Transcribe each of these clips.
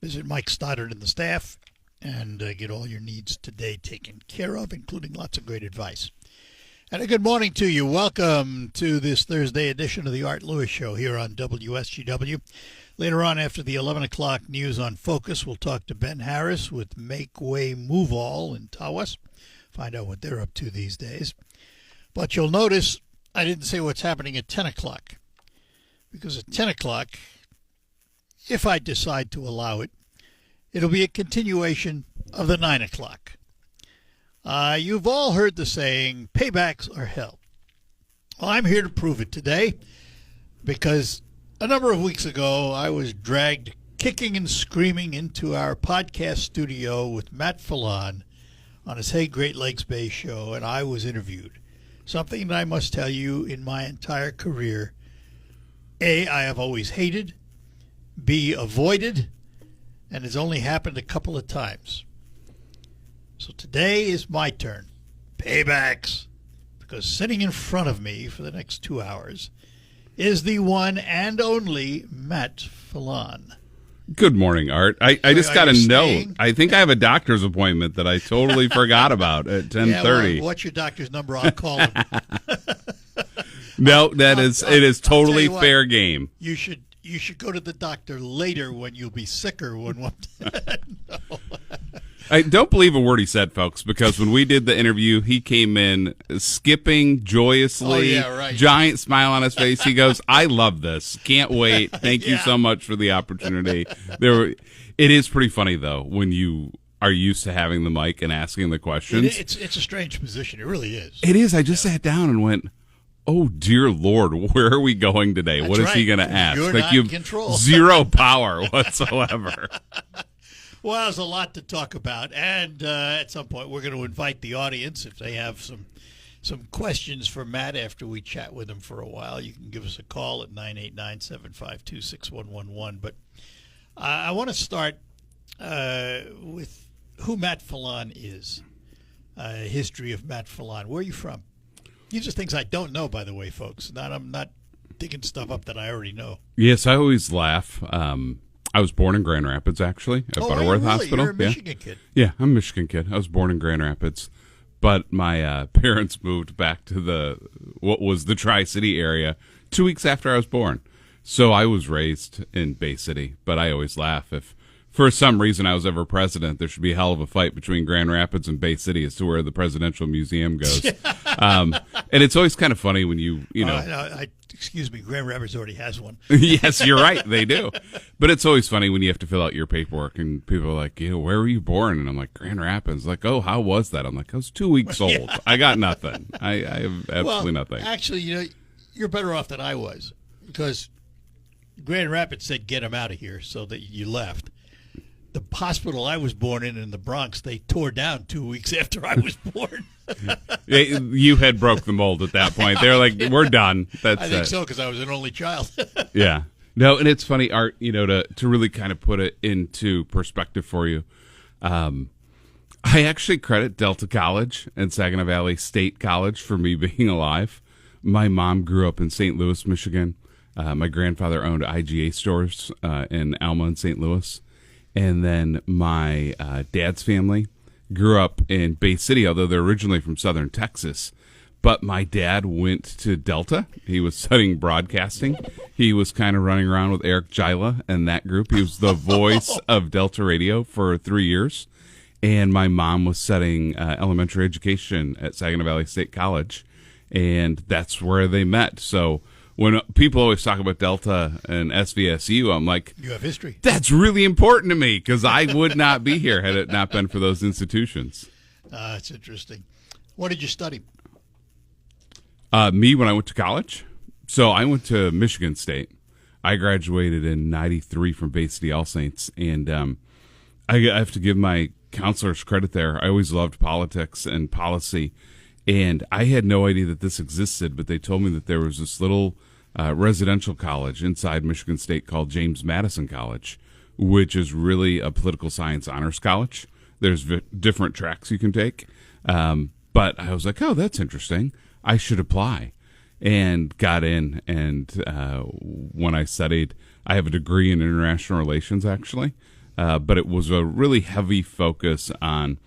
Visit Mike Stoddard and the staff and get all your needs today taken care of, including lots of great advice. And a good morning to you. Welcome to this Thursday edition of the Art Lewis Show here on WSGW. Later on, after the 11 o'clock news on Focus, we'll talk to Ben Harris with Make Way Move All in Tawas. Find out what they're up to these days. But you'll notice I didn't say what's happening at 10 o'clock. Because at 10 o'clock, if I decide to allow it, it'll be a continuation of the 9 o'clock. You've all heard the saying, paybacks are hell. Well, I'm here to prove it today because a number of weeks ago, I was dragged kicking and screaming into our podcast studio with Matt Fallon on his Hey Great Lakes Bay show, and I was interviewed. Something that I must tell you, in my entire career, A, I have always hated, B, avoided, and it's only happened a couple of times. So today is my turn. Paybacks. Because sitting in front of me for the next 2 hours is the one and only Matt Fallon. Good morning, Art. I just got a note. I think I have a doctor's appointment that I totally forgot about at 10:30. Yeah, well, what's your doctor's number? I'll call him. No, it is totally fair game. You should go to the doctor later when you'll be sicker. No. I don't believe a word he said, folks, because when we did the interview, he came in skipping joyously, giant smile on his face. He goes, I love this. Can't wait. Thank you so much for the opportunity. It is pretty funny, though, when you are used to having the mic and asking the questions. It's a strange position. It really is. It is. I just sat down and went, oh, dear Lord, where are we going today? That's what is right. he going to ask? You're not in control. Zero power whatsoever. Well, there's a lot to talk about, and at some point we're going to invite the audience if they have some questions for Matt after we chat with him for a while. You can give us a call at 989-752-6111. But I want to start with who Matt Fallon is, history of Matt Fallon. Where are you from? These are things I don't know, by the way, folks. I'm not digging stuff up that I already know. Yes, I always laugh. I was born in Grand Rapids, actually, at Butterworth Hospital. You're a Michigan kid. Yeah, I'm a Michigan kid. I was born in Grand Rapids, but my parents moved back to what was the Tri-City area 2 weeks after I was born. So I was raised in Bay City, but I always laugh. If for some reason I was ever president, there should be a hell of a fight between Grand Rapids and Bay City as to where the Presidential Museum goes. And it's always kind of funny when you know. Excuse me, Grand Rapids already has one. Yes, you're right. They do. But it's always funny when you have to fill out your paperwork and people are like, where were you born? And I'm like, Grand Rapids. Like, oh, how was that? I'm like, I was 2 weeks old. Yeah. I got nothing. I have absolutely nothing. Actually, you're better off than I was because Grand Rapids said, get him out of here, so that you left. The hospital I was born in the Bronx, they tore down 2 weeks after I was born. You had broke the mold at that point. They're like, we're done. That's I think so, because I was an only child. Yeah. No, and it's funny, Art, to really kind of put it into perspective for you. I actually credit Delta College and Saginaw Valley State College for me being alive. My mom grew up in St. Louis, Michigan. My grandfather owned IGA stores in Alma and St. Louis. And then my dad's family grew up in Bay City, although they're originally from southern Texas. But my dad went to Delta. He was studying broadcasting. He was kind of running around with Eric Gila and that group. He was the voice of Delta Radio for 3 years. And my mom was studying elementary education at Saginaw Valley State College. And that's where they met. So when people always talk about Delta and SVSU, I'm like, you have history. That's really important to me because I would not be here had it not been for those institutions. That's interesting. What did you study? Me, when I went to college. So I went to Michigan State. I graduated in '93 from Bay City All Saints. And I have to give my counselors credit there. I always loved politics and policy. And I had no idea that this existed, but they told me that there was this little residential college inside Michigan State called James Madison College, which is really a political science honors college. There's different tracks you can take. But I was like, oh, that's interesting. I should apply. And got in. And when I studied, I have a degree in international relations, actually. but it was a really heavy focus on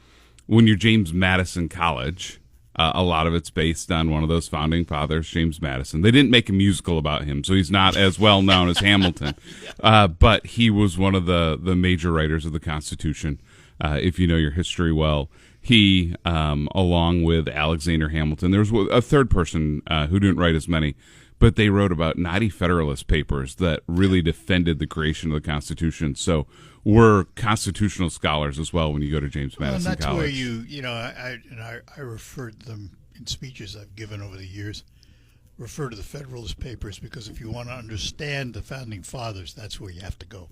when you're James Madison College. A lot of it's based on one of those founding fathers, James Madison. They didn't make a musical about him, so he's not as well known as Hamilton. But he was one of the major writers of the Constitution. If you know your history well, he, along with Alexander Hamilton, there was a third person who didn't write as many, but they wrote about knotty Federalist papers that really defended the creation of the Constitution. So we're constitutional scholars as well when you go to James Madison College. And that's College. where I referred them in speeches I've given over the years, refer to the Federalist Papers, because if you want to understand the Founding Fathers, that's where you have to go.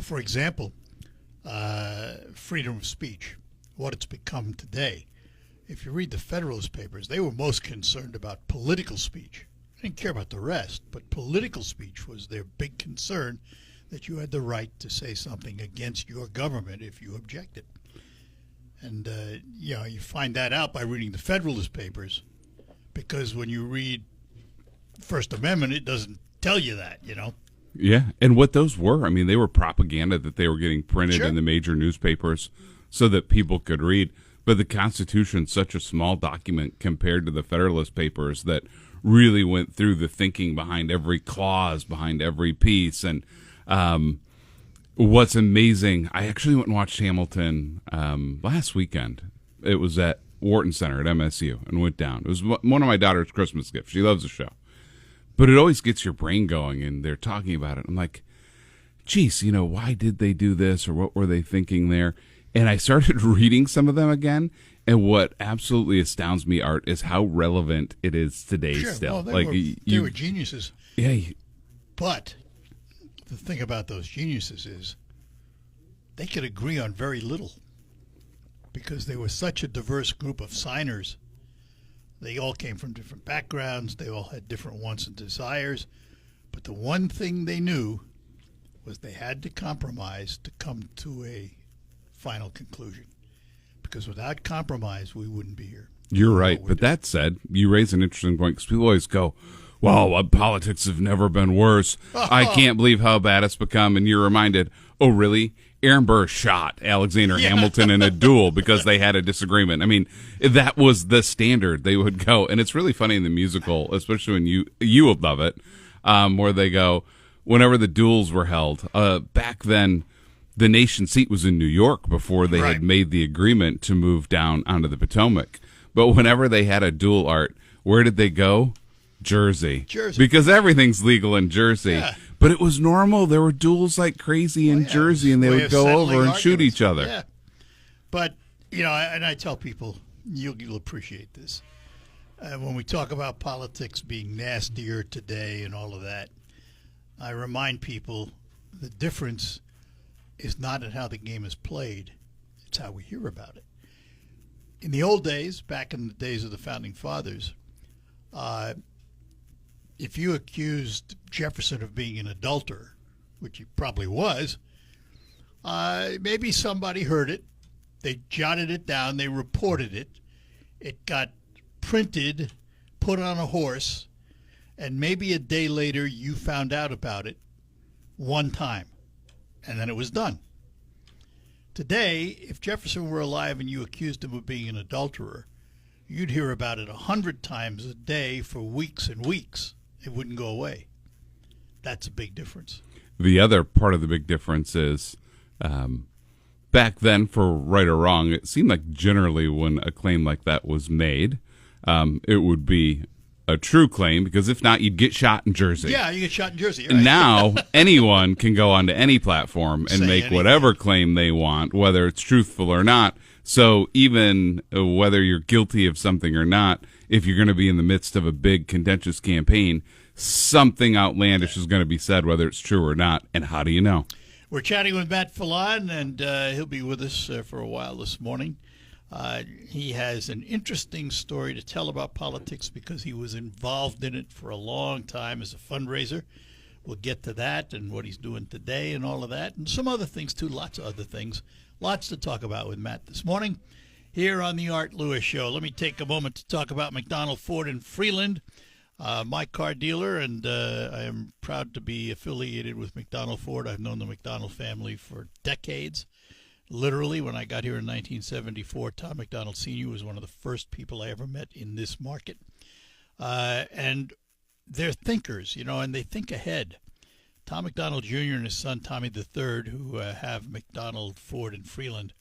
For example, freedom of speech, what it's become today. If you read the Federalist Papers, they were most concerned about political speech. They didn't care about the rest, but political speech was their big concern, that you had the right to say something against your government if you objected. And, you find that out by reading the Federalist Papers, because when you read First Amendment, it doesn't tell you that, Yeah, and what those were, they were propaganda that they were getting printed Sure. in the major newspapers so that people could read. But the Constitution's such a small document compared to the Federalist Papers that really went through the thinking behind every clause, behind every piece. And what's amazing, I actually went and watched Hamilton last weekend. It was at Wharton Center at MSU and went down. It was one of my daughter's Christmas gifts. She loves the show. But it always gets your brain going, and they're talking about it. I'm like, geez, why did they do this, or what were they thinking there? And I started reading some of them again, and what absolutely astounds me, Art, is how relevant it is today Sure. still. Well, they were geniuses. Yeah. But the thing about those geniuses is they could agree on very little, because they were such a diverse group of signers. They all came from different backgrounds. They all had different wants and desires. But the one thing they knew was they had to compromise to come to a final conclusion. Because without compromise, we wouldn't be here. You're right. But that said, you raise an interesting point, because people always go, well, politics have never been worse. I can't believe how bad it's become. And you're reminded, oh, really? Aaron Burr shot Alexander Hamilton in a duel because they had a disagreement. That was the standard they would go. And it's really funny in the musical, especially when you would love it, where they go, whenever the duels were held, back then, the nation's seat was in New York before they had made the agreement to move down onto the Potomac. But whenever they had a duel, Art, where did they go? Jersey. Because everything's legal in Jersey. Yeah. But it was normal. There were duels like crazy in Jersey, and they would go over and shoot each other. Yeah. But, and I tell people, you'll appreciate this. When we talk about politics being nastier today and all of that, I remind people the difference is not in how the game is played. It's how we hear about it. In the old days, back in the days of the Founding Fathers, if you accused Jefferson of being an adulterer, which he probably was, maybe somebody heard it. They jotted it down. They reported it. It got printed, put on a horse, and maybe a day later you found out about it one time, and then it was done. Today, if Jefferson were alive and you accused him of being an adulterer, you'd hear about it 100 times a day for weeks and weeks. It wouldn't go away. That's a big difference. The other part of the big difference is back then, for right or wrong, it seemed like generally when a claim like that was made, it would be a true claim, because if not, you'd get shot in Jersey. Yeah, you get shot in Jersey. Right? Now, anyone can go onto any platform and Say make anything. whatever claim they want, whether it's truthful or not. So even whether you're guilty of something or not, if you're going to be in the midst of a big contentious campaign, something outlandish is going to be said, whether it's true or not. And how do you know? We're chatting with Matt Fallon, and he'll be with us for a while this morning. He has an interesting story to tell about politics because he was involved in it for a long time as a fundraiser. We'll get to that and what he's doing today and all of that, and some other things too, lots of other things. Lots to talk about with Matt this morning here on the Art Lewis Show. Let me take a moment to talk about McDonald Ford in Freeland. My car dealer, and I am proud to be affiliated with McDonald Ford. I've known the McDonald family for decades. Literally, when I got here in 1974, Tom McDonald Sr. was one of the first people I ever met in this market. And they're thinkers, and they think ahead. Tom McDonald Jr. and his son Tommy III, who have McDonald Ford in Freeland,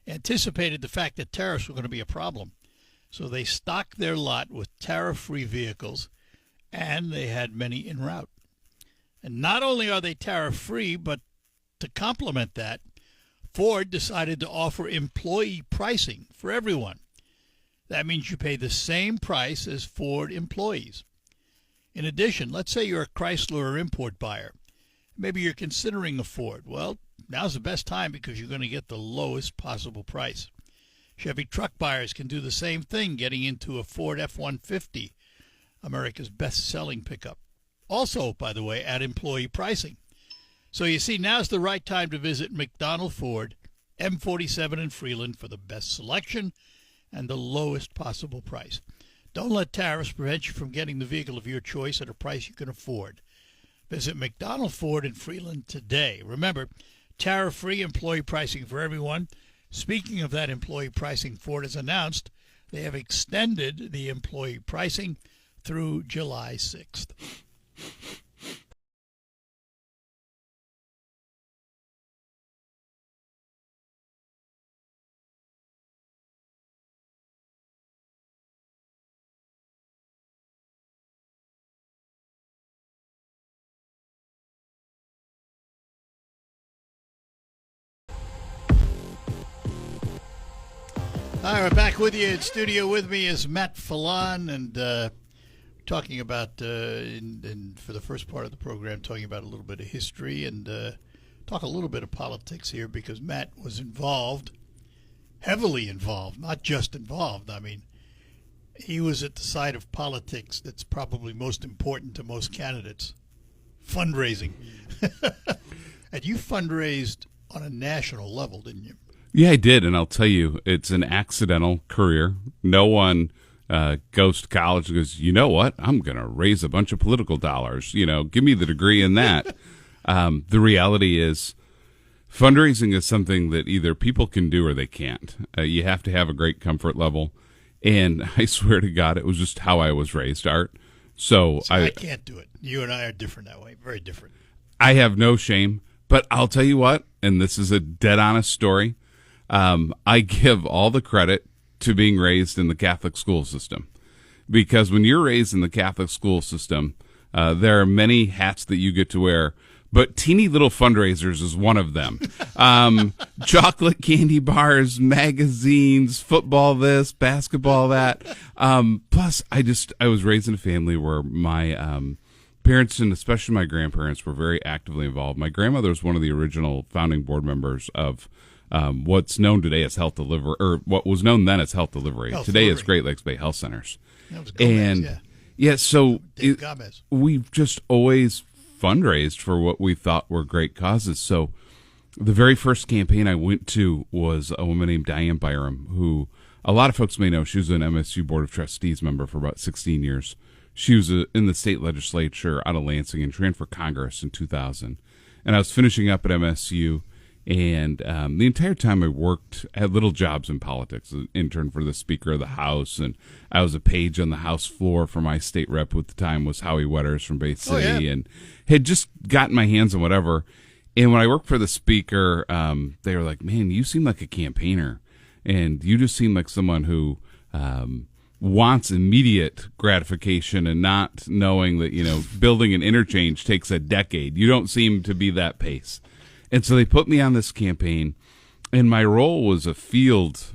anticipated the fact that tariffs were going to be a problem. So they stocked their lot with tariff-free vehicles, and they had many en route. And not only are they tariff-free, but to complement that, Ford decided to offer employee pricing for everyone. That means you pay the same price as Ford employees. In addition, let's say you're a Chrysler or import buyer. Maybe you're considering a Ford. Well, now's the best time because you're going to get the lowest possible price. Chevy truck buyers can do the same thing, getting into a Ford F-150, America's best-selling pickup. Also, by the way, at employee pricing. So you see, now's the right time to visit McDonald Ford, M47 in Freeland, for the best selection and the lowest possible price. Don't let tariffs prevent you from getting the vehicle of your choice at a price you can afford. Visit McDonald Ford in Freeland today. Remember, tariff-free employee pricing for everyone. Speaking of that employee pricing, Ford has announced they have extended the employee pricing through July 6th. All right, we're back with you in studio. With me is Matt Fallon, and talking about, for the first part of the program, talking about a little bit of history and talk a little bit of politics here, because Matt was involved, heavily involved, not just involved. I mean, he was at the side of politics that's probably most important to most candidates, fundraising. And you fundraised on a national level, didn't you? Yeah, I did, and I'll tell you, it's an accidental career. No one goes to college and goes, you know what, I'm going to raise a bunch of political dollars. Give me the degree in that. The reality is fundraising is something that either people can do or they can't. You have to have a great comfort level, and I swear to God, it was just how I was raised, Art. So I can't do it. You and I are different that way, very different. I have no shame, but I'll tell you what, and this is a dead honest story, I give all the credit to being raised in the Catholic school system, because when you're raised in the Catholic school system, there are many hats that you get to wear, but teeny little fundraisers is one of them. Chocolate candy bars, magazines, football this, basketball that. Plus, I was raised in a family where my parents, and especially my grandparents, were very actively involved. My grandmother was one of the original founding board members of what's known today as Health Delivery, or what was known then as Health Delivery. Today it's Great Lakes Bay Health Centers. That was Gomez, so Gomez. We've just always fundraised for what we thought were great causes. So the very first campaign I went to was a woman named Diane Byram, who a lot of folks may know. She was an MSU Board of Trustees member for about 16 years. She was in the state legislature out of Lansing and ran for Congress in 2000. And I was finishing up at MSU. And the entire time I worked, I had little jobs in politics. An intern for the Speaker of the House, and I was a page on the House floor for my state rep at the time was Howie Wetters from Bay City, and had just gotten my hands on whatever. And when I worked for the Speaker, they were like, man, you seem like a campaigner, and you just seem like someone who wants immediate gratification and not knowing that, building an interchange takes a decade. You don't seem to be that pace. And so they put me on this campaign, and my role was a field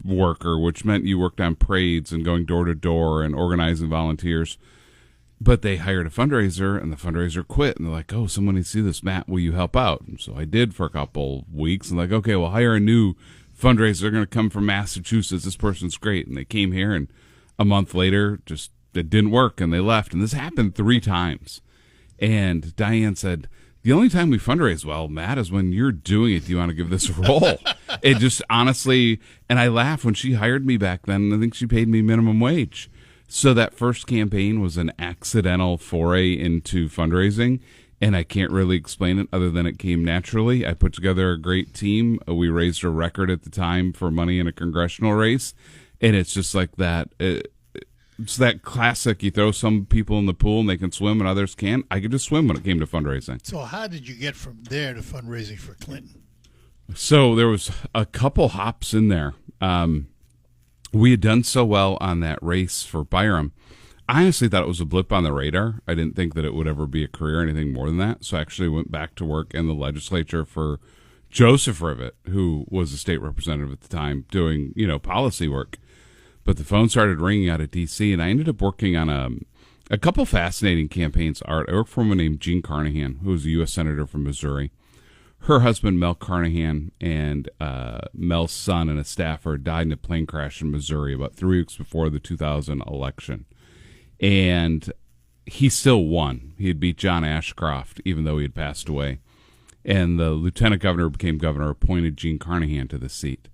worker, which meant you worked on parades and going door to door and organizing volunteers. But they hired a fundraiser, and the fundraiser quit. And they're like, oh, someone needs to see this, Matt. Will you help out? And so I did for a couple weeks. And like, okay, we'll hire a new fundraiser. They're going to come from Massachusetts. This person's great. And they came here, and a month later, just it didn't work, and they left. And this happened 3 times. And Diane said, the only time we fundraise well, Matt, is when you're doing it. Do you want to give this a role? It just honestly, and I laugh, when she hired me back then, I think she paid me minimum wage. So that first campaign was an accidental foray into fundraising, and I can't really explain it other than it came naturally. I put together a great team. We raised a record at the time for money in a congressional race, and it's just like that. It's that classic, you throw some people in the pool and they can swim and others can't. I could just swim when it came to fundraising. So how did you get from there to fundraising for Clinton? So there was a couple hops in there. We had done so well on that race for Byram. I honestly thought it was a blip on the radar. I didn't think that it would ever be a career or anything more than that. So I actually went back to work in the legislature for Joseph Rivet, who was a state representative at the time, doing, policy work. But the phone started ringing out of D.C., and I ended up working on a couple fascinating campaigns. Art, I worked for a woman named Jean Carnahan, who was a U.S. Senator from Missouri. Her husband, Mel Carnahan, and Mel's son and a staffer died in a plane crash in Missouri about 3 weeks before the 2000 election. And he still won. He had beat John Ashcroft, even though he had passed away. And the lieutenant governor became governor, appointed Jean Carnahan to the seat.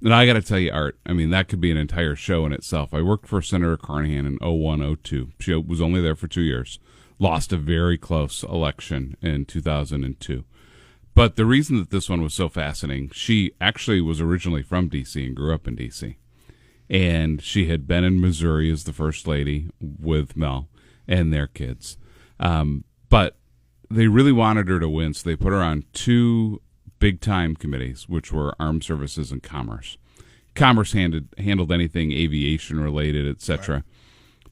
And I got to tell you, Art, I mean, that could be an entire show in itself. I worked for Senator Carnahan in 01-02. She was only there for 2 years. Lost a very close election in 2002. But the reason that this one was so fascinating, she actually was originally from D.C. and grew up in D.C. And she had been in Missouri as the first lady with Mel and their kids. But they really wanted her to win, so they put her on two big-time committees, which were Armed Services and Commerce. Commerce handled anything aviation-related, etc. Right.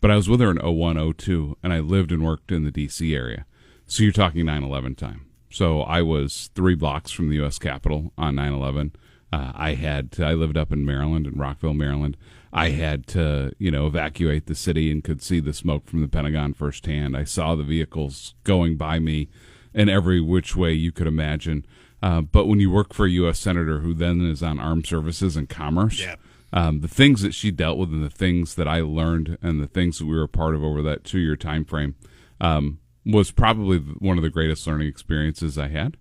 But I was with her in 01-02, and I lived and worked in the D.C. area. So you're talking 9/11 time. So I was 3 blocks from the U.S. Capitol on 9/11. I lived up in Maryland, in Rockville, Maryland. I had to, evacuate the city and could see the smoke from the Pentagon firsthand. I saw the vehicles going by me in every which way you could imagine. But when you work for a U.S. Senator who then is on Armed Services and Commerce, yeah. The things that she dealt with and the things that I learned and the things that we were a part of over that 2-year time frame was probably one of the greatest learning experiences I had.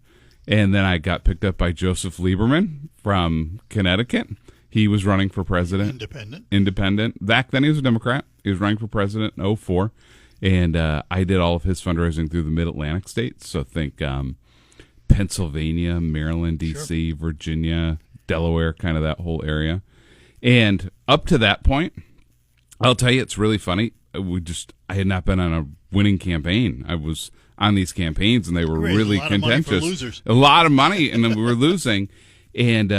And then I got picked up by Joseph Lieberman from Connecticut. He was running for president. Independent. Back then he was a Democrat. He was running for president in 04. And I did all of his fundraising through the Mid-Atlantic states. So think Pennsylvania, Maryland, D.C., sure. Virginia, Delaware, kind of that whole area. And up to that point, I'll tell you, it's really funny. I had not been on a winning campaign. I was on these campaigns, and they were really contentious. A lot of money, and then we were losing. And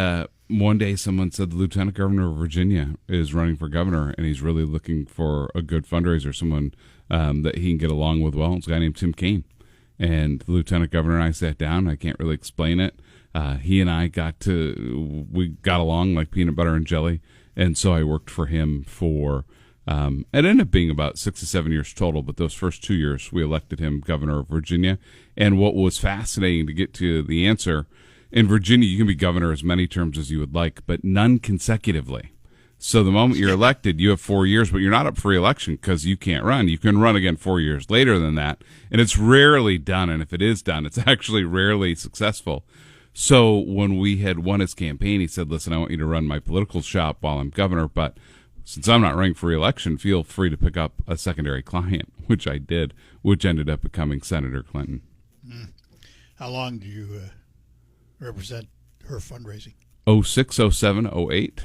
one day someone said the lieutenant governor of Virginia is running for governor, and he's really looking for a good fundraiser, someone that he can get along with well. It's a guy named Tim Kaine. And the lieutenant governor and I sat down. I can't really explain it. He and I got along like peanut butter and jelly. And so I worked for him for, it ended up being about 6 to 7 years total. But those first 2 years, we elected him governor of Virginia. And what was fascinating, to get to the answer, in Virginia, you can be governor as many terms as you would like, but none consecutively. So the moment you're elected, you have 4 years, but you're not up for re-election because you can't run. You can run again 4 years later than that, and it's rarely done. And if it is done, it's actually rarely successful. So when we had won his campaign, he said, listen, I want you to run my political shop while I'm governor, but since I'm not running for re-election, feel free to pick up a secondary client, which I did, which ended up becoming Senator Clinton. How long do you represent her fundraising? 06, 07, 08.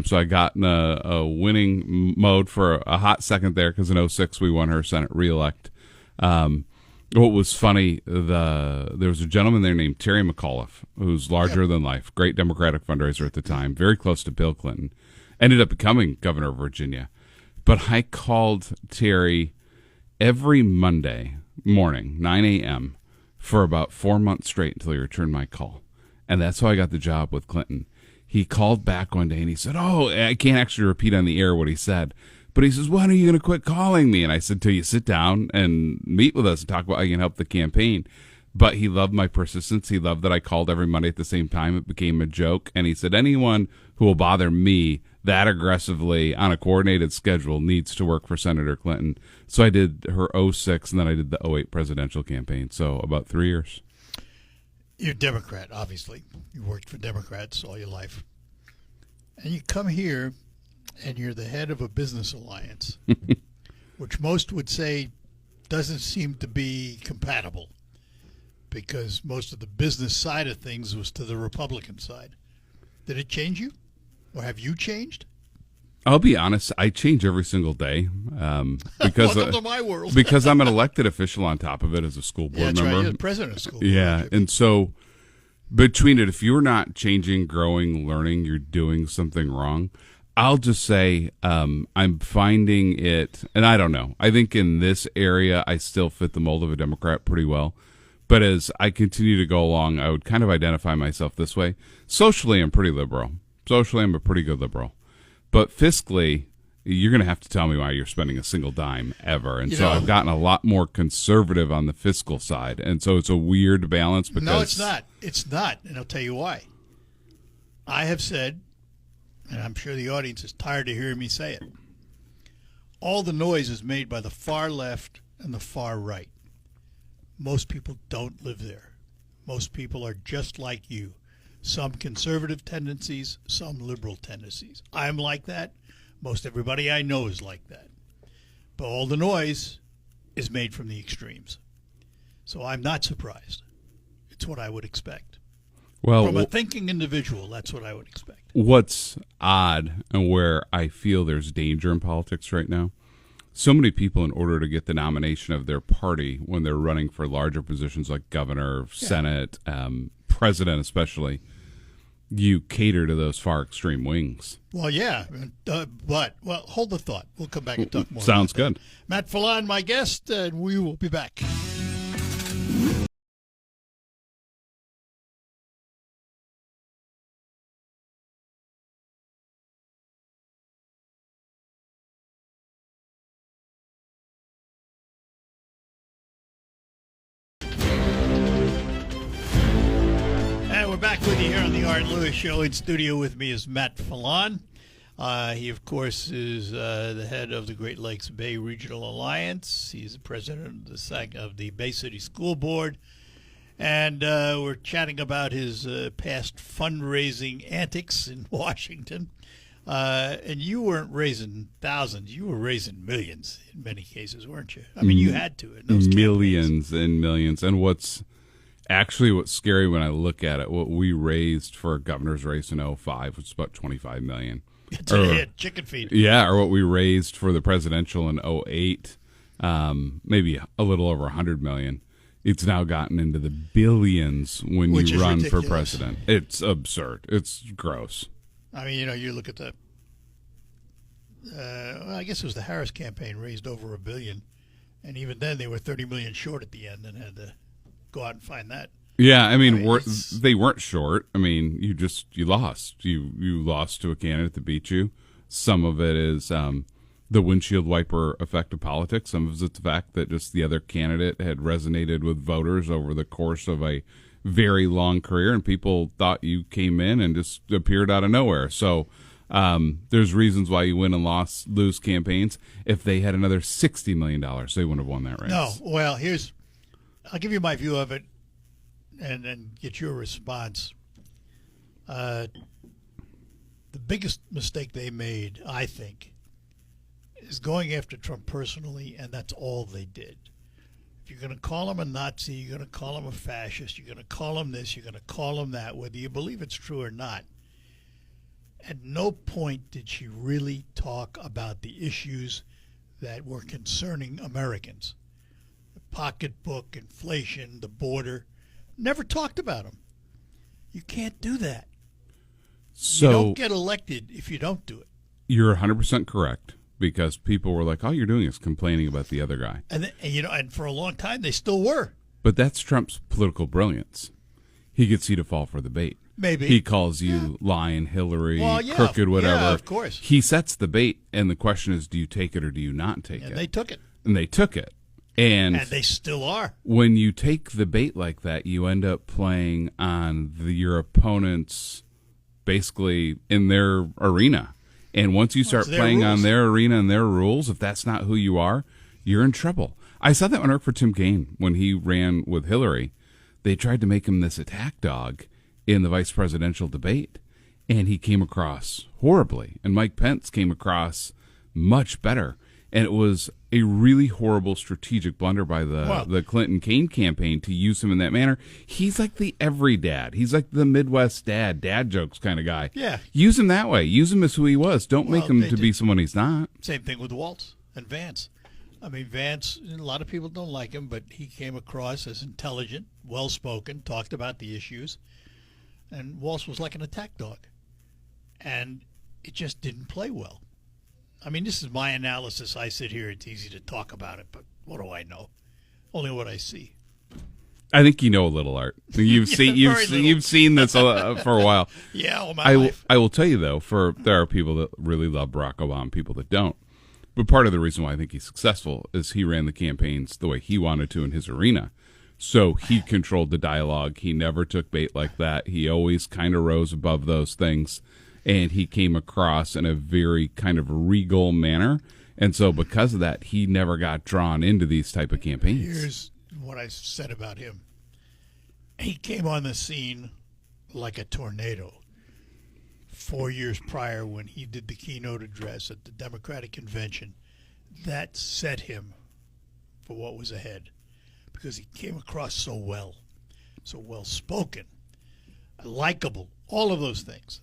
So I got in a winning mode for a hot second there because in 06 we won her Senate reelect. What was funny, there was a gentleman there named Terry McAuliffe, who's larger than life, great Democratic fundraiser at the time, very close to Bill Clinton, ended up becoming governor of Virginia. But I called Terry every Monday morning, 9 a.m., for about 4 months straight until he returned my call. And that's how I got the job with Clinton. He called back one day and he said, I can't actually repeat on the air what he said. But he says, when are you going to quit calling me? And I said, till you sit down and meet with us and talk about how you can help the campaign. But he loved my persistence. He loved that I called every Monday at the same time. It became a joke. And he said, anyone who will bother me that aggressively on a coordinated schedule needs to work for Senator Clinton. So I did her 06 and then I did the 08 presidential campaign. So about 3 years. You're a Democrat, obviously. You worked for Democrats all your life. And you come here and you're the head of a business alliance. which most would say doesn't seem to be compatible because most of the business side of things was to the Republican side. Did it change you? Or have you changed? I'll be honest, I change every single day because Welcome to my world. because I'm an elected official on top of it as a school board That's member. right. You're the president of school board. Yeah, and so between it, if you're not changing, growing, learning, you're doing something wrong. I'll just say I'm finding it, and I don't know. I think in this area, I still fit the mold of a Democrat pretty well. But as I continue to go along, I would kind of identify myself this way. Socially, I'm pretty liberal. Socially, I'm a pretty good liberal. But fiscally, you're going to have to tell me why you're spending a single dime ever. And so I've gotten a lot more conservative on the fiscal side. And so it's a weird balance. Because No, it's not. It's not. And I'll tell you why. I have said, and I'm sure the audience is tired of hearing me say it, all the noise is made by the far left and the far right. Most people don't live there. Most people are just like you. Some conservative tendencies, some liberal tendencies. I'm like that. Most everybody I know is like that. But all the noise is made from the extremes. So I'm not surprised. It's what I would expect. well, From a thinking individual, that's what I would expect. what's odd and where I feel there's danger in politics right now, so many people, in order to get the nomination of their party when they're running for larger positions like governor, Senate, president especially, you cater to those far extreme wings. Well, yeah, but hold the thought. We'll come back and talk more. Sounds about that. good. Matt Fallon, my guest, and we will be back. And we're back with you here on the Art Lewis Show. In studio with me is Matt Fallon. He, of course, is the head of the Great Lakes Bay Regional Alliance. He's the president of the Bay City School Board. And we're chatting about his past fundraising antics in Washington. And you weren't raising thousands. You were raising millions in many cases, weren't you? I mean, you had to. In those Millions and millions. And what's scary when I look at it, what we raised for a governor's race in 2005 was about $25 million. It's a hit. Chicken feed. Yeah, or what we raised for the presidential in 2008, maybe a little over $100 million. It's now gotten into the billions when Which you is run ridiculous. for president. It's absurd. It's gross. I mean, you look at the, I guess it was the Harris campaign raised over $1 billion, and even then they were $30 million short at the end and had to go out and find that. Yeah, I mean, it's- they weren't short. I mean, you lost. You lost to a candidate that beat you. Some of it is the windshield wiper effect of politics. Some of it's the fact that just the other candidate had resonated with voters over the course of a very long career, and people thought you came in and just appeared out of nowhere. So there's reasons why you win and lose campaigns. If they had another $60 million, they wouldn't have won that race. No, well, I'll give you my view of it and then get your response. The biggest mistake they made, I think, is going after Trump personally, and that's all they did. If you're going to call him a Nazi, you're going to call him a fascist, you're going to call him this, you're going to call him that, whether you believe it's true or not. At no point did she really talk about the issues that were concerning Americans. The pocketbook, inflation, the border. Never talked about them. You can't do that. So You don't get elected if you don't do it. you're 100% correct, because people were like, all you're doing is complaining about the other guy. And and for a long time they still were. But that's Trump's political brilliance. He gets you to fall for the bait. Maybe. He calls you lying, Hillary, Well, yeah, crooked, whatever. yeah, of course. He sets the bait, and the question is, do you take it or do you not take And it? they took it. And they took it. And And they still are. when you take the bait like that, you end up playing on your opponents basically in their arena. And once you start it's their playing on rules. their arena and their rules, if that's not who you are, you're in trouble. I saw that one work for Tim Kaine when he ran with Hillary. They tried to make him this attack dog in the vice presidential debate, and he came across horribly. And Mike Pence came across much better. And it was a really horrible strategic blunder by the Clinton-Kaine campaign to use him in that manner. He's like the every dad. He's like the Midwest dad jokes kind of guy. Yeah. Use him that way. Use him as who he was. Don't make him to be someone he's not. Same thing with Waltz and Vance. I mean, Vance, a lot of people don't like him, but he came across as intelligent, well-spoken, talked about the issues. And Waltz was like an attack dog. And it just didn't play well. I mean, this is my analysis. I sit here. It's easy to talk about it, but what do I know? Only what I see. I think you know a little, Art. You've seen this for a while. Yeah, all my life. I will tell you though, there are people that really love Barack Obama, people that don't. But part of the reason why I think he's successful is he ran the campaigns the way he wanted to in his arena. So he controlled the dialogue. He never took bait like that. He always kind of rose above those things. And he came across in a very kind of regal manner. And so because of that, he never got drawn into these type of campaigns. Here's what I said about him. He came on the scene like a tornado 4 years prior when he did the keynote address at the Democratic Convention. That set him for what was ahead because he came across so well-spoken, likable, all of those things.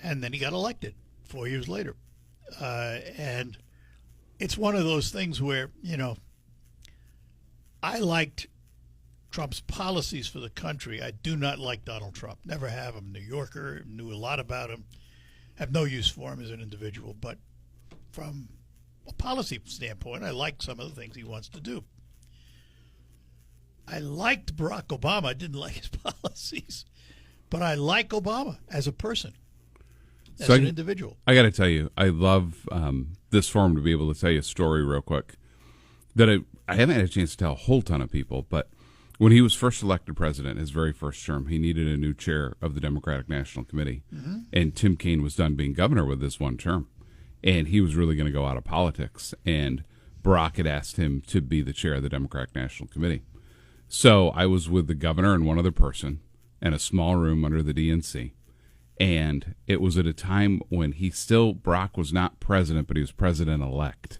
And then he got elected 4 years later. And it's one of those things where, I liked Trump's policies for the country. I do not like Donald Trump. Never have. I'm a New Yorker, knew a lot about him, have no use for him as an individual. But from a policy standpoint, I like some of the things he wants to do. I liked Barack Obama. I didn't like his policies. But I like Obama as a person. As an individual. I got to tell you, I love this forum to be able to tell you a story real quick that I haven't had a chance to tell a whole ton of people, but when he was first elected president, his very first term, he needed a new chair of the Democratic National Committee, and Tim Kaine was done being governor with this one term, and he was really going to go out of politics, and Barack had asked him to be the chair of the Democratic National Committee. So I was with the governor and one other person in a small room under the DNC. And it was at a time when Barack was not president, but he was president-elect.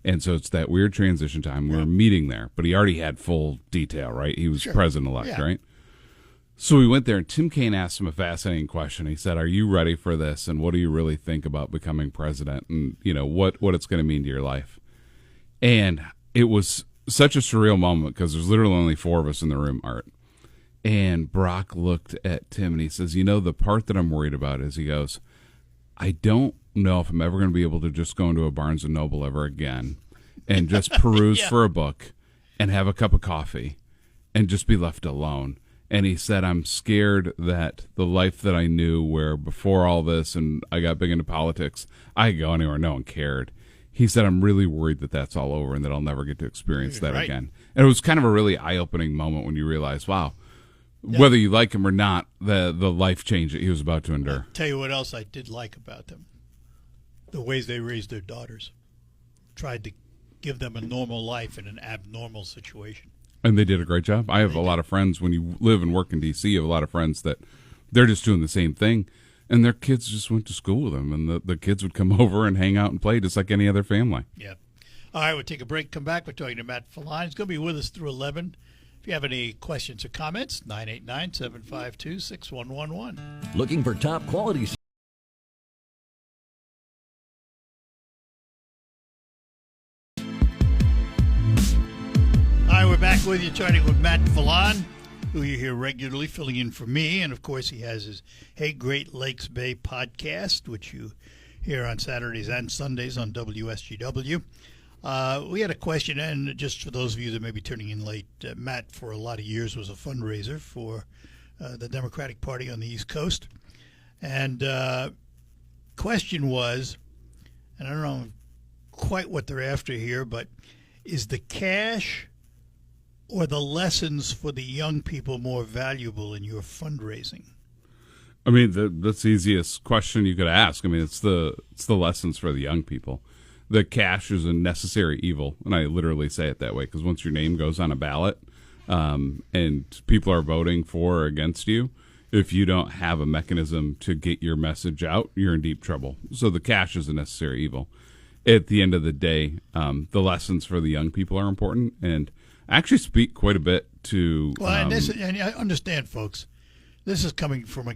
And so it's that weird transition time. We were meeting there, but he already had full detail, right? He was president-elect, right? So we went there, and Tim Kaine asked him a fascinating question. He said, are you ready for this? And what do you really think about becoming president? And, what it's going to mean to your life? And it was such a surreal moment because there's literally only four of us in the room, Art. And Barack looked at Tim and he says, the part that I'm worried about is, he goes, I don't know if I'm ever going to be able to just go into a Barnes & Noble ever again and just peruse for a book and have a cup of coffee and just be left alone. And he said, I'm scared that the life that I knew where before all this and I got big into politics, I could go anywhere, no one cared. He said, I'm really worried that that's all over and that I'll never get to experience that again. And it was kind of a really eye-opening moment when you realize, wow, whether you like him or not, the life change that he was about to endure. I'll tell you what else I did like about them. The ways they raised their daughters. Tried to give them a normal life in an abnormal situation. And they did a great job. I have a lot of friends, when you live and work in D.C., you have a lot of friends that they're just doing the same thing. And their kids just went to school with them. And the kids would come over and hang out and play just like any other family. Yeah. All right, we'll take a break, come back. We're talking to Matt Filon. He's going to be with us through 11. If you have any questions or comments, 989-752-6111. Looking for top quality. All right, we're back with you, talking with Matt Filon, who you hear regularly filling in for me. And, of course, he has his Hey Great Lakes Bay podcast, which you hear on Saturdays and Sundays on WSGW. We had a question, and just for those of you that may be turning in late, Matt, for a lot of years, was a fundraiser for the Democratic Party on the East Coast. And question was, and I don't know quite what they're after here, but is the cash or the lessons for the young people more valuable in your fundraising? I mean, that's the easiest question you could ask. I mean, it's the lessons for the young people. The cash is a necessary evil, and I literally say it that way because once your name goes on a ballot and people are voting for or against you, if you don't have a mechanism to get your message out, you're in deep trouble. So the cash is a necessary evil. at the end of the day, the lessons for the young people are important, and I actually speak quite a bit to. Well, and I understand, folks. This is coming from a guy